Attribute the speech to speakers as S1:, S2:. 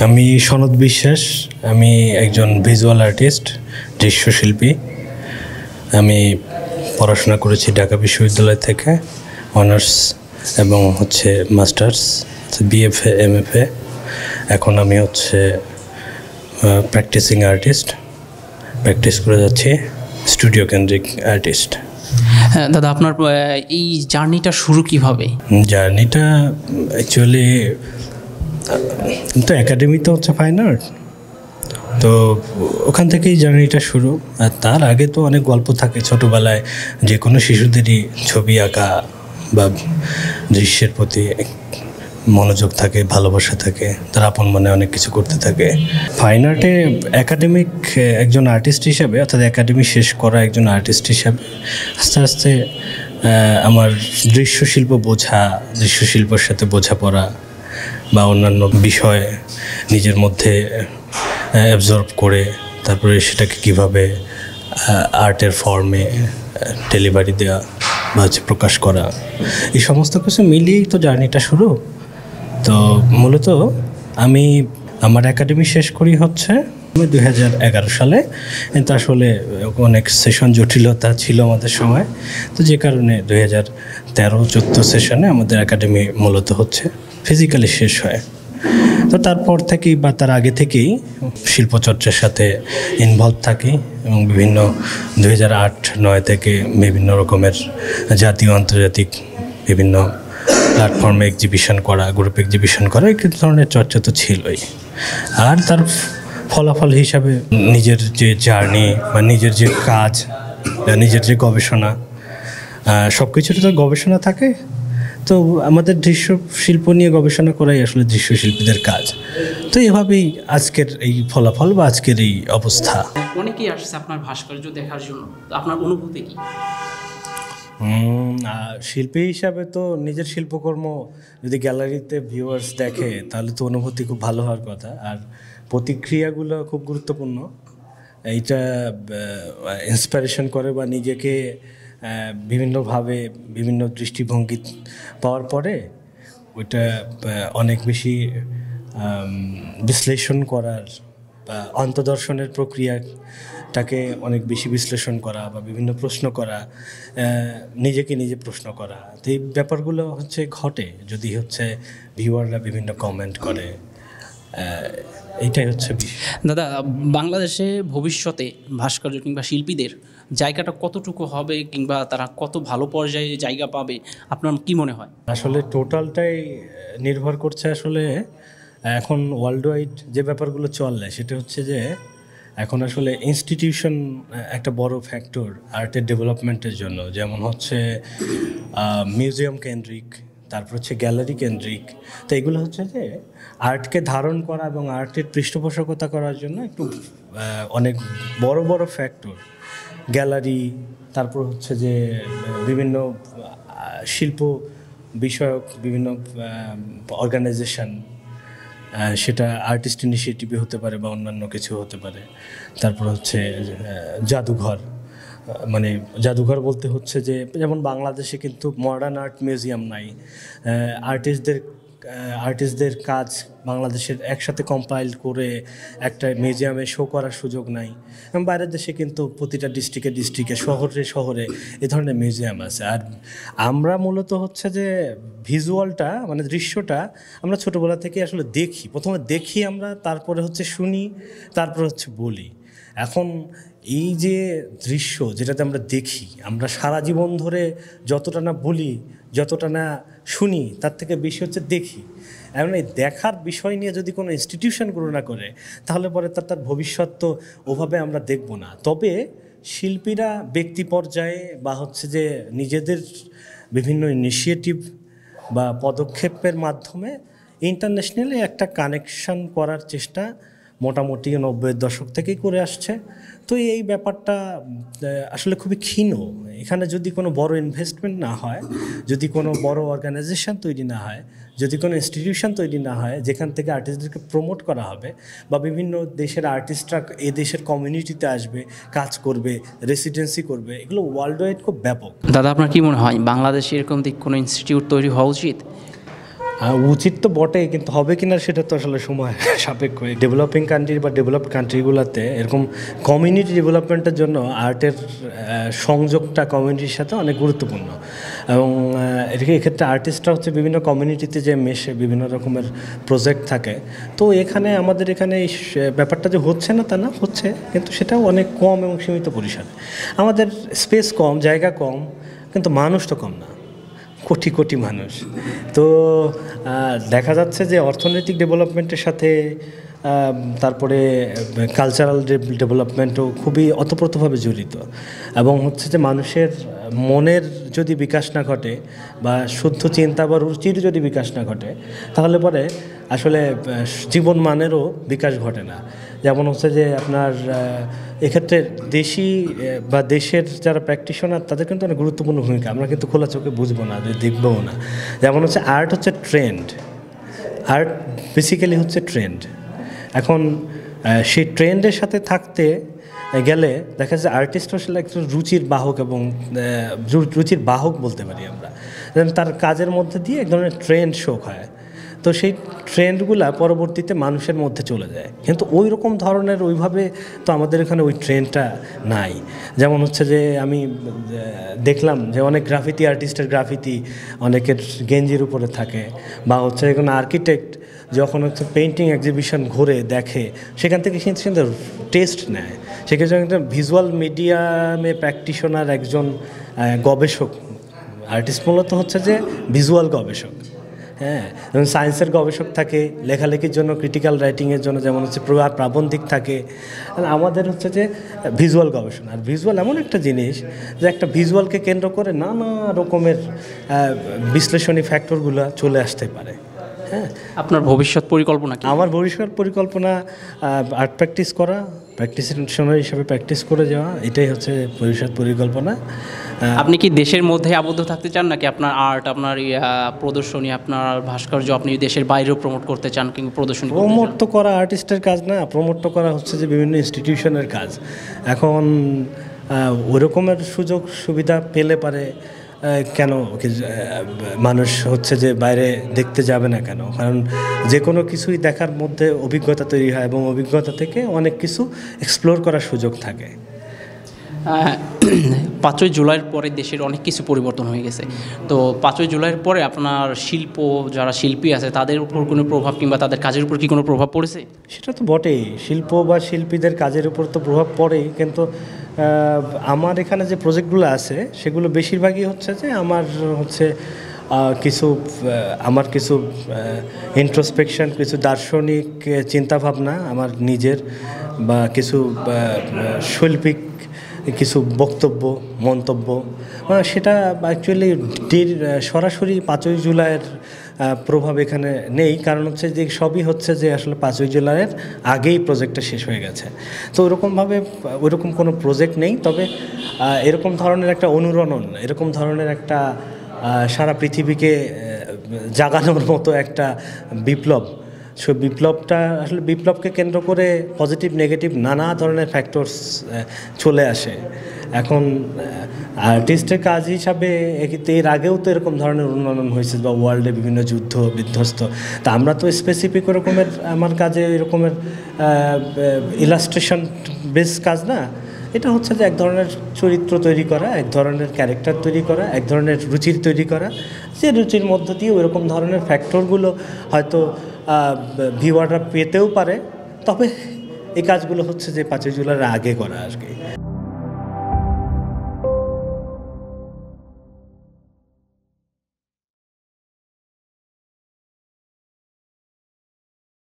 S1: আমি সনদ বিশ্বাস। আমি একজন ভিজুয়াল আর্টিস্ট, দৃশ্যশিল্পী। আমি পড়াশোনা করেছি ঢাকা বিশ্ববিদ্যালয় থেকে, অনার্স এবং মাস্টার্স, বিএফএ এমএফএ। এখন আমি প্র্যাকটিসিং আর্টিস্ট, প্র্যাকটিস করে যাচ্ছি, স্টুডিও কেন্দ্রিক আর্টিস্ট।
S2: হ্যাঁ দাদা, আপনার এই জার্নিটা শুরু কিভাবে?
S1: জার্নিটা অ্যাকচুয়ালি তো একাডেমিতে ফাইন আর্ট, তো ওখান থেকেই জার্নিটা শুরু। আর তার আগে তো অনেক গল্প থাকে ছোটোবেলায়, যে কোনো শিশুদেরই ছবি আঁকা বা দৃশ্যের প্রতি মনোযোগ থাকে, ভালোবাসা থাকে, তার আপন মনে অনেক কিছু করতে থাকে। ফাইন আর্টে একাডেমিক একজন আর্টিস্ট হিসাবে, অর্থাৎ একাডেমি শেষ করা একজন আর্টিস্ট হিসাবে আস্তে আস্তে আমার দৃশ্যশিল্প বোঝা, দৃশ্যশিল্পের সাথে বোঝাপড়া বা অন্যান্য বিষয় নিজের মধ্যে অ্যাবজর্ব করে তারপরে সেটাকে কীভাবে আর্টের ফর্মে ডেলিভারি দেওয়া বা প্রকাশ করা, এই সমস্ত কিছু মিলিয়েই তো জার্নিটা শুরু। তো মূলত আমি আমার একাডেমি শেষ করি 2011 সালে। কিন্তু আসলে অনেক সেশন জটিলতা ছিল আমাদের সময়, তো যে কারণে 2013-14 সেশনে আমাদের একাডেমি মূলত ফিজিক্যালি শেষ হয়। তো তারপর থেকেই বা তার আগে থেকেই শিল্পচর্চার সাথে ইনভলভ থাকি এবং বিভিন্ন 2008-9 থেকে বিভিন্ন রকমের জাতীয় আন্তর্জাতিক বিভিন্ন প্ল্যাটফর্মে এক্সিবিশন করা, গ্রুপ এক্সিবিশন করা, এই ধরনের চর্চা তো ছিলই। আর তার ফলাফল হিসাবে নিজের যে জার্নি বা নিজের যে কাজ, নিজের যে গবেষণা, সব কিছুতে তো গবেষণা থাকে। তো আমাদের দৃশ্য শিল্প নিয়ে গবেষণা করাই আসলে দৃশ্যশিল্পীদের কাজ। তো এভাবেই আজকের এই ফলাফল বা আজকের এই অবস্থা।
S2: অনেকেই আসছে আপনার ভাস্কর্য দেখার জন্য, তো আপনার অনুভূতি কি?
S1: শিল্পী হিসাবে তো নিজের শিল্পকর্ম যদি গ্যালারিতে ভিউয়ার্স দেখে তাহলে তো অনুভূতি খুব ভালো হওয়ার কথা, আর প্রতিক্রিয়াগুলো খুব গুরুত্বপূর্ণ। এইটা ইন্সপিরেশন করে বা নিজেকে বিভিন্নভাবে বিভিন্ন দৃষ্টিভঙ্গি পাওয়ার পরে ওইটা অনেক বেশি বিশ্লেষণ করার বা অন্তর্দর্শনের প্রক্রিয়াটাকে অনেক বেশি বিশ্লেষণ করা বা বিভিন্ন প্রশ্ন করা, নিজেকে নিজে প্রশ্ন করা, তো এই ব্যাপারগুলো ঘটে যদি ভিউয়াররা বিভিন্ন কমেন্ট করে। এইটাই বিষয়।
S2: দাদা, বাংলাদেশে ভবিষ্যতে ভাস্কর্য কিংবা শিল্পীদের জায়গাটা কতটুকু হবে কিংবা তারা কত ভালো পর্যায়ে জায়গা পাবে আপনার কি মনে হয়?
S1: আসলে টোটালটাই নির্ভর করছে এখন ওয়ার্ল্ড ওয়াইড যে ব্যাপারগুলো চলে সেটা যে এখন আসলে ইনস্টিটিউশন একটা বড় ফ্যাক্টর আর্টের ডেভেলপমেন্টের জন্য। যেমন মিউজিয়াম কেন্দ্রিক, তারপর গ্যালারি কেন্দ্রিক। তো এগুলো যে আর্টকে ধারণ করা এবং আর্টের পৃষ্ঠপোষকতা করার জন্য একটু অনেক বড় বড় ফ্যাক্টর, গ্যালারি, তারপর যে বিভিন্ন শিল্প বিষয়ক বিভিন্ন অর্গানাইজেশন, সেটা আর্টিস্ট ইনিশিয়েটিভে হতে পারে বা অন্যান্য কিছু হতে পারে। তারপর জাদুঘর, মানে জাদুঘর বলতে যে যেমন বাংলাদেশে কিন্তু মডার্ন আর্ট মিউজিয়াম নাই, আর্টিস্টদের কাজ বাংলাদেশের একসাথে কম্পাইল করে একটা মিউজিয়ামে শো করার সুযোগ নাই। এবং বাইরের দেশে কিন্তু প্রতিটা ডিস্ট্রিক্টে শহরে শহরে এ ধরনের মিউজিয়াম আছে। আর আমরা মূলত যে ভিজুয়ালটা মানে দৃশ্যটা আমরা ছোটোবেলা থেকে আসলে দেখি, প্রথমে দেখি আমরা, তারপরে শুনি, তারপরে বলি। এখন এই যে দৃশ্য যেটাতে আমরা দেখি, আমরা সারা জীবন ধরে যতটা না বলি, যতটা না শুনি, তার থেকে বেশি দেখি। এমন এই দেখার বিষয় নিয়ে যদি কোনো ইনস্টিটিউশন গ্রো না করে তাহলে পরে তার ভবিষ্যৎ তো ওভাবে আমরা দেখব না। তবে শিল্পীরা ব্যক্তি পর্যায়ে বা যে নিজেদের বিভিন্ন ইনিশিয়েটিভ বা পদক্ষেপের মাধ্যমে ইন্টারন্যাশনালি একটা কানেকশন করার চেষ্টা মোটামুটি 90-এর দশক থেকেই করে আসছে। তো এই ব্যাপারটা আসলে খুবই ক্ষীণ। এখানে যদি কোনো বড় ইনভেস্টমেন্ট না হয়, যদি কোনো বড় অর্গানাইজেশন তৈরি না হয়, যদি কোনো ইনস্টিটিউশন তৈরি না হয় যেখান থেকে আর্টিস্টদেরকে প্রমোট করা হবে বা বিভিন্ন দেশের আর্টিস্টরা এ দেশের কমিউনিটিতে আসবে, কাজ করবে, রেসিডেন্সি করবে, এগুলো ওয়ার্ল্ড ওয়াইড খুব ব্যাপক।
S2: দাদা, আপনার কি মনে হয় বাংলাদেশে এরকম কোনো ইনস্টিটিউট তৈরি হওয়া উচিত?
S1: উচিত তো বটেই, কিন্তু হবে কিনা সেটা তো আসলে সময় সাপেক্ষ। ডেভেলপিং কান্ট্রি বা ডেভেলপড কান্ট্রিগুলোতে এরকম কমিউনিটি ডেভেলপমেন্টের জন্য আর্টের সংযোগটা কমিউনিটির সাথে অনেক গুরুত্বপূর্ণ। এবং এক্ষেত্রে আর্টিস্টরা হচ্ছে বিভিন্ন কমিউনিটিতে যে মেশে, বিভিন্ন রকমের প্রজেক্ট থাকে। তো আমাদের এখানে এই ব্যাপারটা যে হচ্ছে না তা না, হচ্ছে, কিন্তু সেটাও অনেক কম এবং সীমিত পরিসরে। আমাদের স্পেস কম, জায়গা কম, কিন্তু মানুষ তো কম না, কোটি কোটি মানুষ। তো দেখা যাচ্ছে যে অর্থনৈতিক ডেভেলপমেন্টের সাথে তারপরে কালচারাল ডেভেলপমেন্টও খুবই ওতপ্রোতভাবে জড়িত। এবং হচ্ছে যে মানুষের মনের যদি বিকাশ না ঘটে বা শুদ্ধ চিন্তা বা রুচির যদি বিকাশ না ঘটে, তাহলে পরে আসলে জীবন মানেরও বিকাশ ঘটে না। যেমন হচ্ছে যে আপনার এক্ষেত্রে দেশি বা দেশের যারা প্র্যাকটিশনার তাদের কিন্তু অনেক গুরুত্বপূর্ণ ভূমিকা, আমরা কিন্তু খোলা চোখে বুঝবো না, দেখবও না। যেমন হচ্ছে আর্ট হচ্ছে ট্রেন্ড, আর্ট বেসিক্যালি হচ্ছে ট্রেন্ড। এখন সেই ট্রেন্ডের সাথে থাকতে গেলে দেখা যাচ্ছে আর্টিস্ট আসলে একটু রুচির বাহক, এবং রুচির বাহক বলতে পারি আমরা। যেন তার কাজের মধ্যে দিয়ে এক ধরনের ট্রেন্ড শো হয়, তো সেই ট্রেন্ডগুলা পরবর্তীতে মানুষের মধ্যে চলে যায়। কিন্তু ওই রকম ধরনের ওইভাবে তো আমাদের এখানে ওই ট্রেন্ডটা নাই। যেমন হচ্ছে যে আমি দেখলাম যে অনেক গ্রাফিতি আর্টিস্টের গ্রাফিতি অনেকের গেঞ্জির উপরে থাকে, বা হচ্ছে কোনো আর্কিটেক্ট যখন হচ্ছে পেইন্টিং এক্সিবিশন ঘুরে দেখে, সেখান থেকে কিন্তু টেস্ট নেয়। সেক্ষেত্রে একটা ভিজুয়াল মিডিয়ামে প্র্যাকটিশনার একজন গবেষক, আর্টিস্ট মূলত হচ্ছে যে ভিজুয়াল গবেষক। হ্যাঁ, যেমন সায়েন্সের গবেষক থাকে লেখালেখির জন্য, ক্রিটিক্যাল রাইটিংয়ের জন্য, যেমন হচ্ছে প্রাবন্ধিক থাকে। আমাদের হচ্ছে যে ভিজুয়াল গবেষণা। আর ভিজুয়াল এমন একটা জিনিস যে একটা ভিজুয়ালকে কেন্দ্র করে নানা রকমের বিশ্লেষণী ফ্যাক্টরগুলো চলে আসতে পারে। হ্যাঁ,
S2: আপনার ভবিষ্যৎ পরিকল্পনা কি?
S1: আমার ভবিষ্যৎ পরিকল্পনা আর্ট প্র্যাকটিস করা, প্র্যাকটিশনার হিসেবে প্র্যাকটিস করে যাওয়া, এটাই হচ্ছে ভবিষ্যৎ পরিকল্পনা।
S2: আপনি কি দেশের মধ্যে আবদ্ধ থাকতে চান, নাকি আপনার আর্ট, আপনার প্রদর্শনী, আপনার ভাস্কর্য আপনি দেশের বাইরেও প্রমোট করতে চান, কিংবা প্রদর্শনী?
S1: প্রমোট তো করা আর্টিস্টের কাজ না, প্রমোট তো করা হচ্ছে যে বিভিন্ন ইনস্টিটিউশনের কাজ। এখন ওই রকমের সুযোগ সুবিধা পেলে পারে কেন মানুষ হচ্ছে যে বাইরে দেখতে যাবে না কেন? কারণ যে কোনো কিছুই দেখার মধ্যে অভিজ্ঞতা তৈরি হয়, এবং অভিজ্ঞতা থেকে অনেক কিছু এক্সপ্লোর করার সুযোগ থাকে।
S2: 5ই জুলাইয়ের পরে দেশের অনেক কিছু পরিবর্তন হয়ে গেছে। তো 5ই জুলাইয়ের পরে আপনার যারা শিল্পী আছে তাদের উপর কোনো প্রভাব, কিংবা তাদের কাজের উপর কি কোনো প্রভাব পড়েছে?
S1: সেটা তো বটেই, শিল্প বা শিল্পীদের কাজের উপর তো প্রভাব পড়েই। কিন্তু আমার এখানে যে প্রজেক্টগুলো আছে সেগুলো বেশিরভাগই হচ্ছে যে আমার কিছু ইন্ট্রোস্পেকশন, কিছু দার্শনিক চিন্তাভাবনা আমার নিজের, বা কিছু শৈল্পিক কিছু বক্তব্য, মন্তব্য, সেটা অ্যাকচুয়ালি সরাসরি 5ই জুলাইয়ের প্রভাব এখানে নেই। কারণ হচ্ছে যে সবই হচ্ছে যে আসলে 5ই জুলাইয়ের আগেই প্রজেক্টটা শেষ হয়ে গেছে। তো ওইরকম কোনো প্রজেক্ট নেই। তবে এরকম ধরনের একটা অনুরণন, এরকম ধরনের একটা সারা পৃথিবীকে জাগানোর মতো একটা বিপ্লব, বিপ্লবকে কেন্দ্র করে পজিটিভ নেগেটিভ নানা ধরনের ফ্যাক্টরস চলে আসে। এখন আর্টিস্টের কাজ হিসাবে এর আগেও তো এরকম ধরনের উন্নয়ন হয়েছে, বা ওয়ার্ল্ডে বিভিন্ন যুদ্ধ বিধ্বস্ত। তা আমরা তো স্পেসিফিক ওরকমের, আমার কাজে এরকমের ইলাস্ট্রেশন বেস কাজ না। এটা হচ্ছে যে এক ধরনের চরিত্র তৈরি করা, এক ধরনের ক্যারেক্টার তৈরি করা, এক ধরনের রুচির তৈরি করা, যে রুচির মধ্য দিয়ে ওইরকম ধরনের ফ্যাক্টরগুলো হয়তো ভিউয়াররা পেতেও পারে। তবে এই কাজগুলো হচ্ছে যে 5ই জুলাইয়ের আগে করা আর কি।